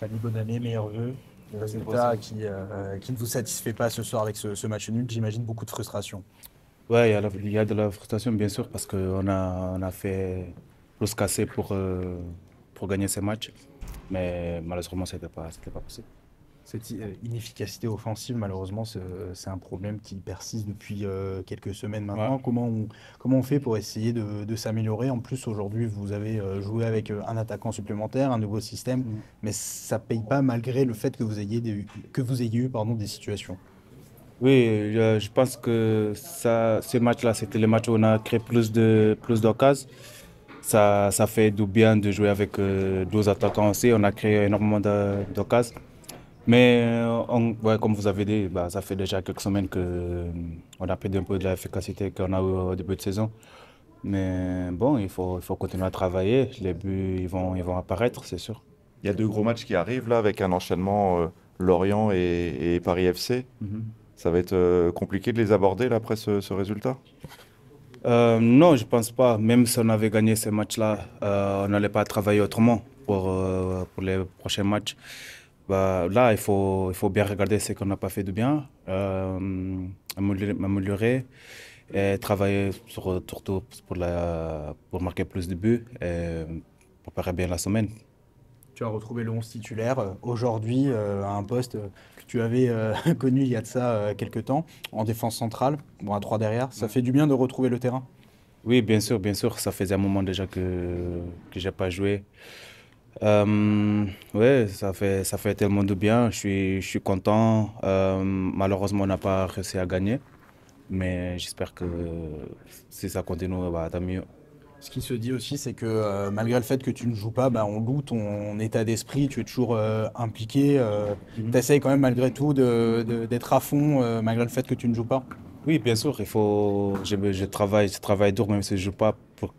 Ali, bonne année, meilleurs vœux. Le résultat qui ne vous satisfait pas ce soir avec ce match nul, j'imagine beaucoup de frustration. Ouais, il y a de la frustration, bien sûr, parce qu'on a fait plus qu'assez pour gagner ces matchs. Mais malheureusement, c'était pas possible. Cette inefficacité offensive, malheureusement, c'est un problème qui persiste depuis quelques semaines Ouais. maintenant. Comment on fait pour essayer de s'améliorer? En plus, aujourd'hui, vous avez joué avec un attaquant supplémentaire, un nouveau système, Mm. mais ça ne paye pas malgré le fait que que vous ayez eu pardon, des situations. Oui, je pense que ce match-là, c'était le match où on a créé plus d'occasions. Ça fait du bien de jouer avec 12 attaquants aussi. On a créé énormément d'occasions. Mais ouais, comme vous avez dit, bah, ça fait déjà quelques semaines on a perdu un peu de l'efficacité qu'on a eu au début de saison. Mais bon, il faut continuer à travailler. Les buts, ils vont apparaître, c'est sûr. Il y a deux gros matchs qui arrivent là avec un enchaînement Lorient et Paris FC. Mhm. Ça va être compliqué de les aborder là après ce résultat. Non, je pense pas. Même si on avait gagné ces matchs-là, on n'allait pas travailler autrement pour les prochains matchs. Bah, là, il faut bien regarder ce qu'on n'a pas fait de bien, améliorer et travailler surtout pour marquer plus de buts et préparer bien la semaine. Tu as retrouvé le 11 titulaire aujourd'hui à un poste que tu avais connu il y a de ça quelques temps, en défense centrale, bon, à 3 derrière. Ça fait du bien de retrouver le terrain. Oui, bien sûr, ça faisait un moment déjà que j'ai pas joué. Ouais, ça fait tellement de bien. Je suis content. Malheureusement, on n'a pas réussi à gagner, mais j'espère que si ça continue, bah, tant mieux. Ce qui se dit aussi, c'est que malgré le fait que tu ne joues pas, bah, on loue ton état d'esprit, tu es toujours impliqué. Tu Mhm. essayes quand même malgré tout d'être à fond malgré le fait que tu ne joues pas. Oui, bien sûr, je travaille dur même si je joue pas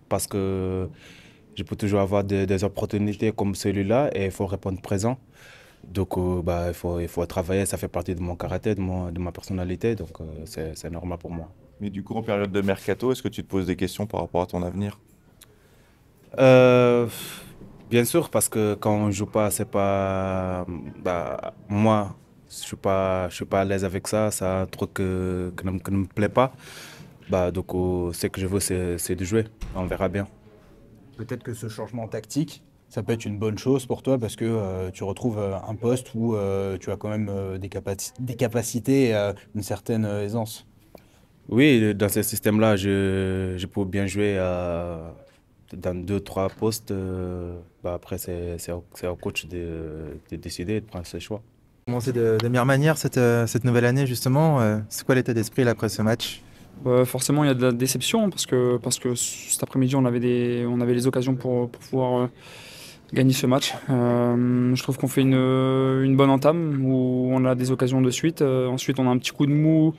parce que je peux toujours avoir des opportunités comme celui-là et il faut répondre présent. Donc, bah, il faut travailler, ça fait partie de mon caractère, de ma personnalité, donc c'est normal pour moi. Mais du coup, en période de mercato, est-ce que tu te poses des questions par rapport à ton avenir? Euh, Bien sûr, parce que quand on joue pas, c'est pas, bah, moi, je suis pas à l'aise avec ça, c'est un truc que ne me plaît pas. Bah, donc, ce que je veux, c'est de jouer. On verra bien. Peut-être que ce changement tactique, ça peut être une bonne chose pour toi parce que tu retrouves un poste où tu as quand même des capacités et une certaine aisance. Oui, dans ce système-là, je peux bien jouer dans deux, trois postes. Bah, après, c'est au coach de décider, de prendre ses choix. Commencer de meilleure manière cette nouvelle année justement. C'est quoi l'état d'esprit là, après ce match? Forcément, il y a de la déception parce que cet après-midi, on avait les occasions pour pouvoir gagner ce match. Je trouve qu'on fait une bonne entame où on a des occasions de suite. Ensuite, on a un petit coup de mou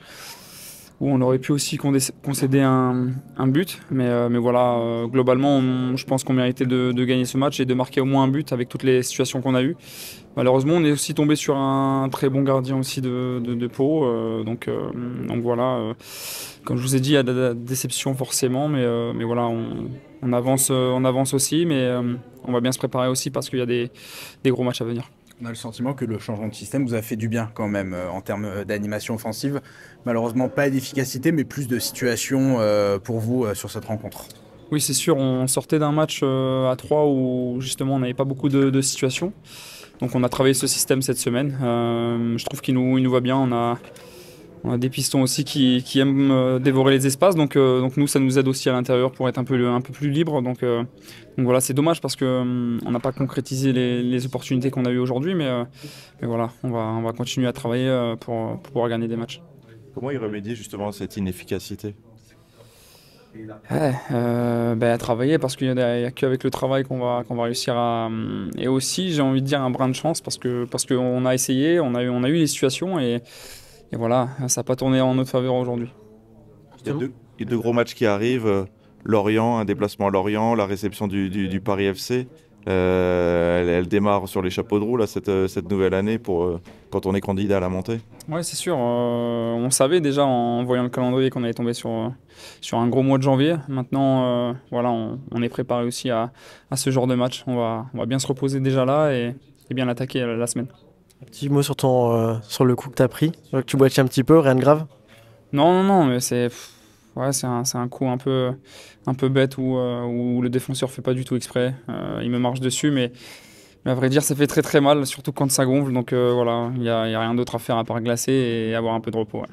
où on aurait pu aussi concéder un but. Mais voilà, globalement, je pense qu'on méritait de gagner ce match et de marquer au moins un but avec toutes les situations qu'on a eues. Malheureusement, on est aussi tombé sur un très bon gardien aussi de Pau. Donc voilà, comme je vous ai dit, il y a de la déception forcément, mais voilà, on avance aussi, mais on va bien se préparer aussi parce qu'il y a des gros matchs à venir. On a le sentiment que le changement de système vous a fait du bien quand même en termes d'animation offensive. Malheureusement, pas d'efficacité, mais plus de situations pour vous sur cette rencontre. Oui, c'est sûr, on sortait d'un match à 3 où justement on n'avait pas beaucoup de situations. Donc on a travaillé ce système cette semaine. Je trouve il nous va bien. On a des pistons aussi qui aiment dévorer les espaces. Donc nous, ça nous aide aussi à l'intérieur pour être un peu plus libre. Donc voilà, c'est dommage parce que on n'a pas concrétisé les opportunités qu'on a eues aujourd'hui. Mais voilà, on va continuer à travailler pour pouvoir gagner des matchs. Comment y remédier justement à cette inefficacité? Ouais, à travailler parce qu'il y a qu'avec le travail qu'on va réussir à. Et aussi, j'ai envie de dire un brin de chance parce qu'on a essayé, on a eu les situations et voilà, ça n'a pas tourné en notre faveur aujourd'hui. Il y a deux gros matchs qui arrivent. Lorient, un déplacement à Lorient, la réception du Paris FC. Elle démarre sur les chapeaux de roue là, cette nouvelle année pour quand on est candidat à la montée. Ouais, c'est sûr. On savait déjà en voyant le calendrier qu'on allait tomber sur un gros mois de janvier. Maintenant, voilà, on est préparé aussi à ce genre de match. On va bien se reposer déjà là bien attaqué la semaine. Un petit mot sur sur le coup que tu as pris. Je vois que tu boitis un petit peu, rien de grave. Non, mais ouais, c'est un coup un peu bête où le défenseur fait pas du tout exprès. Il me marche dessus, mais à vrai dire, ça fait très très mal, surtout quand ça gonfle. Donc voilà, il y a rien d'autre à faire à part glacer et avoir un peu de repos. Ouais.